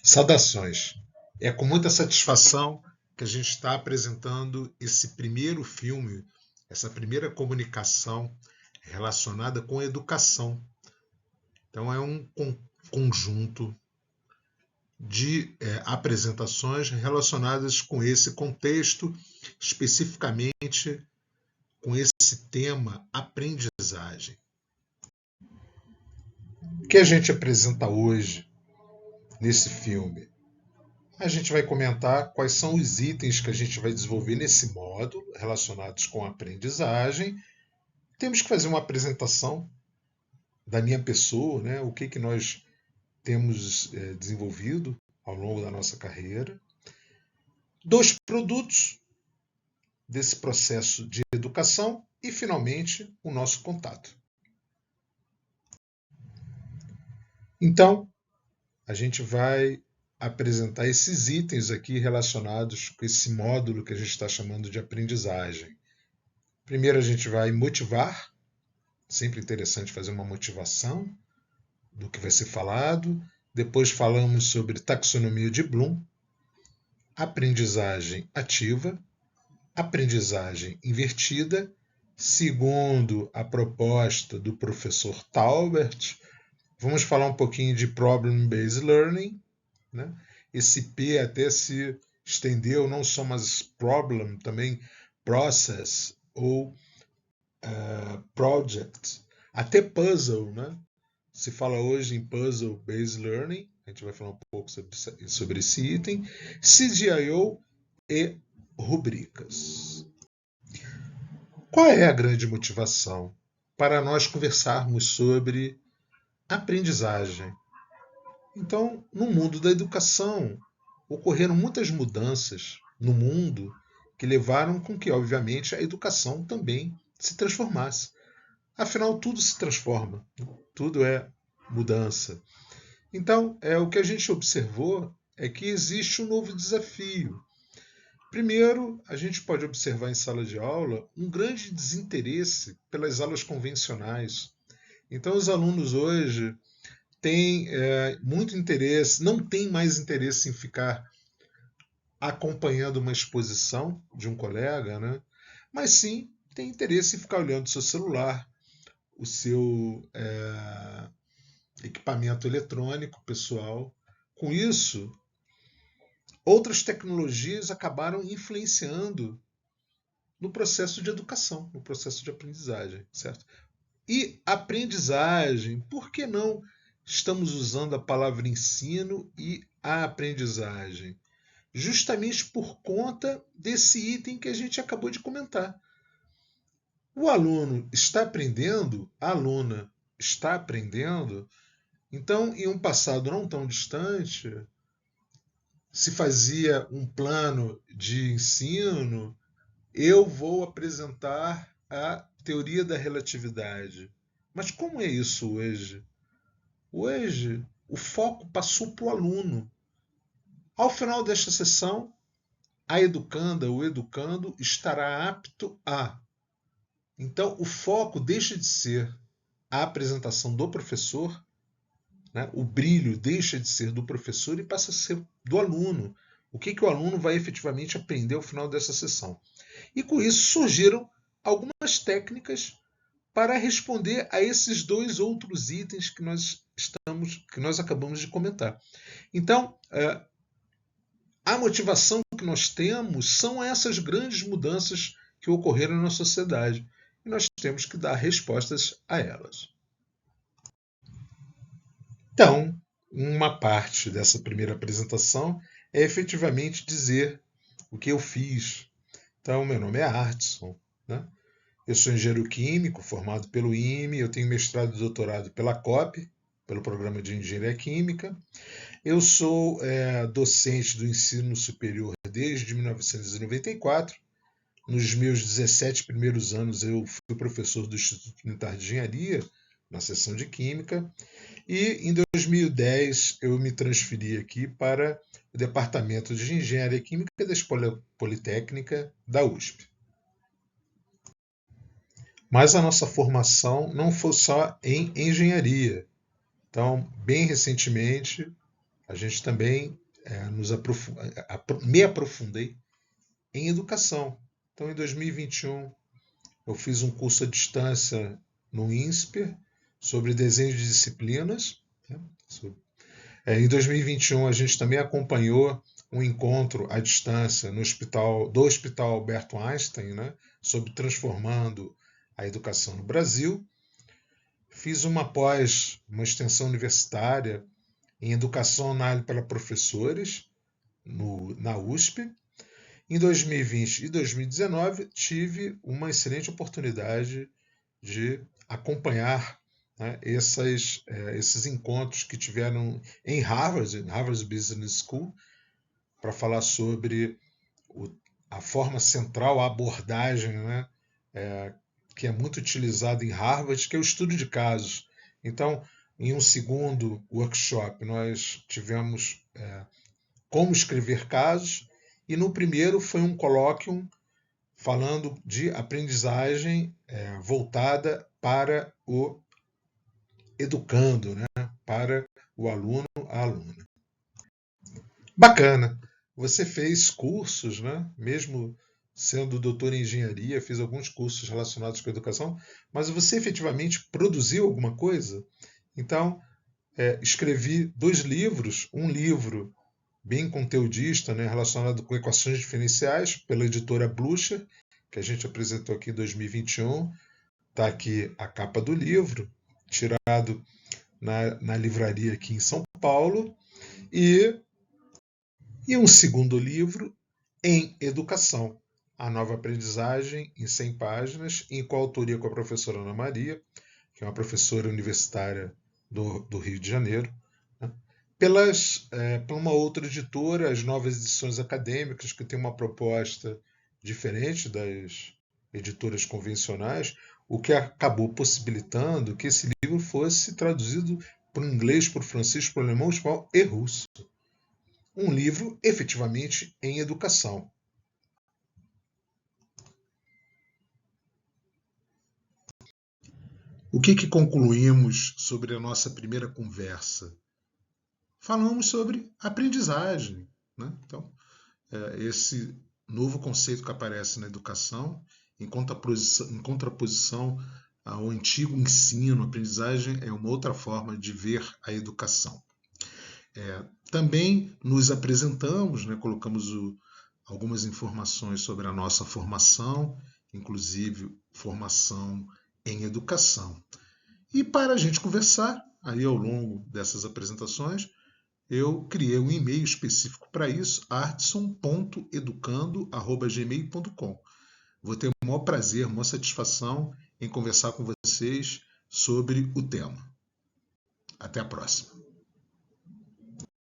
Saudações! É com muita satisfação que a gente está apresentando esse primeiro filme, essa primeira comunicação relacionada com a educação. Então, é um conjunto de apresentações relacionadas com esse contexto, especificamente com esse tema aprendizagem. O que a gente apresenta hoje nesse filme? A gente vai comentar quais são os itens que a gente vai desenvolver nesse módulo relacionados com a aprendizagem. Temos que fazer uma apresentação da minha pessoa, né? O que nós temos desenvolvido ao longo da nossa carreira. 2 produtos desse processo de educação e, finalmente, o nosso contato. Então, a gente vai apresentar esses itens aqui relacionados com esse módulo que a gente está chamando de aprendizagem. Primeiro a gente vai motivar, sempre interessante fazer uma motivação do que vai ser falado. Depois falamos sobre taxonomia de Bloom, aprendizagem ativa, aprendizagem invertida, segundo a proposta do professor Taubert. Vamos falar um pouquinho de Problem-Based Learning, né? Esse P até se estendeu não só mais problem, também process ou project, até puzzle, né? Se fala hoje em puzzle-based learning, a gente vai falar um pouco sobre esse item, CDIO e rubricas. Qual é a grande motivação para nós conversarmos sobre aprendizagem? Então, no mundo da educação, ocorreram muitas mudanças no mundo que levaram com que, obviamente, a educação também se transformasse. Afinal, tudo se transforma, tudo é mudança. Então, o que a gente observou é que existe um novo desafio. Primeiro, a gente pode observar em sala de aula um grande desinteresse pelas aulas convencionais. Então, os alunos hoje têm muito interesse, não têm mais interesse em ficar acompanhando uma exposição de um colega, né? Mas sim tem interesse em ficar olhando o seu celular, o seu equipamento eletrônico pessoal. Com isso, outras tecnologias acabaram influenciando no processo de educação, no processo de aprendizagem, certo? E aprendizagem, por que não estamos usando a palavra ensino e a aprendizagem? Justamente por conta desse item que a gente acabou de comentar. O aluno está aprendendo, a aluna está aprendendo, então, em um passado não tão distante, se fazia um plano de ensino, eu vou apresentar a teoria da relatividade. Mas como é isso hoje? Hoje, o foco passou para o aluno. Ao final desta sessão, a educanda, o educando estará apto a. Então, o foco deixa de ser a apresentação do professor, né? O brilho deixa de ser do professor e passa a ser do aluno. O que o aluno vai efetivamente aprender ao final dessa sessão. E com isso surgiram algumas técnicas para responder a esses 2 outros itens que nós acabamos de comentar. Então, a motivação que nós temos são essas grandes mudanças que ocorreram na sociedade. E nós temos que dar respostas a elas. Então, uma parte dessa primeira apresentação é efetivamente dizer o que eu fiz. Então, meu nome é Artson, né? Eu sou engenheiro químico, formado pelo IME, eu tenho mestrado e doutorado pela COP, pelo Programa de Engenharia Química. Eu sou docente do ensino superior desde 1994. Nos meus 17 primeiros anos, eu fui professor do Instituto Militar de Engenharia, na seção de Química. E em 2010, eu me transferi aqui para o Departamento de Engenharia Química da Escola Politécnica da USP. Mas a nossa formação não foi só em engenharia. Então, bem recentemente, a gente também me aprofundei em educação. Então, em 2021, eu fiz um curso à distância no INSPER sobre desenho de disciplinas. Né? Em 2021, a gente também acompanhou um encontro à distância no do Hospital Alberto Einstein, né? Sobre transformando a educação no Brasil. Fiz uma uma extensão universitária em educação análise para professores na USP. Em 2020 e 2019, tive uma excelente oportunidade de acompanhar, né, esses encontros que tiveram em Harvard Business School, para falar sobre a forma central, a abordagem, né, que é muito utilizada em Harvard, que é o estudo de casos. Então, em um segundo workshop, nós tivemos como escrever casos, e no primeiro foi um colóquio falando de aprendizagem voltada para o educando, né? Para o aluno, a aluna. Bacana. Você fez cursos, né? Mesmo sendo doutor em engenharia, fiz alguns cursos relacionados com a educação, mas você efetivamente produziu alguma coisa? Então, escrevi 2 livros, um livro bem conteudista, né, relacionado com equações diferenciais, pela editora Blucher, que a gente apresentou aqui em 2021. Está aqui a capa do livro, tirado na livraria aqui em São Paulo. E um segundo livro em educação, A Nova Aprendizagem, em 100 páginas, em coautoria com a professora Ana Maria, que é uma professora universitária do Rio de Janeiro, né? Por uma outra editora, as Novas Edições Acadêmicas, que tem uma proposta diferente das editoras convencionais, o que acabou possibilitando que esse livro fosse traduzido para o inglês, para o francês, para o alemão, espanhol e russo. Um livro efetivamente em educação. O que concluímos sobre a nossa primeira conversa? Falamos sobre aprendizagem, né? Então, esse novo conceito que aparece na educação, em contraposição ao antigo ensino, a aprendizagem é uma outra forma de ver a educação. Também nos apresentamos, né, colocamos algumas informações sobre a nossa formação, inclusive formação em educação. E para a gente conversar, aí ao longo dessas apresentações, eu criei um e-mail específico para isso, artson.educando@gmail.com. Vou ter o maior prazer, maior satisfação em conversar com vocês sobre o tema. Até a próxima.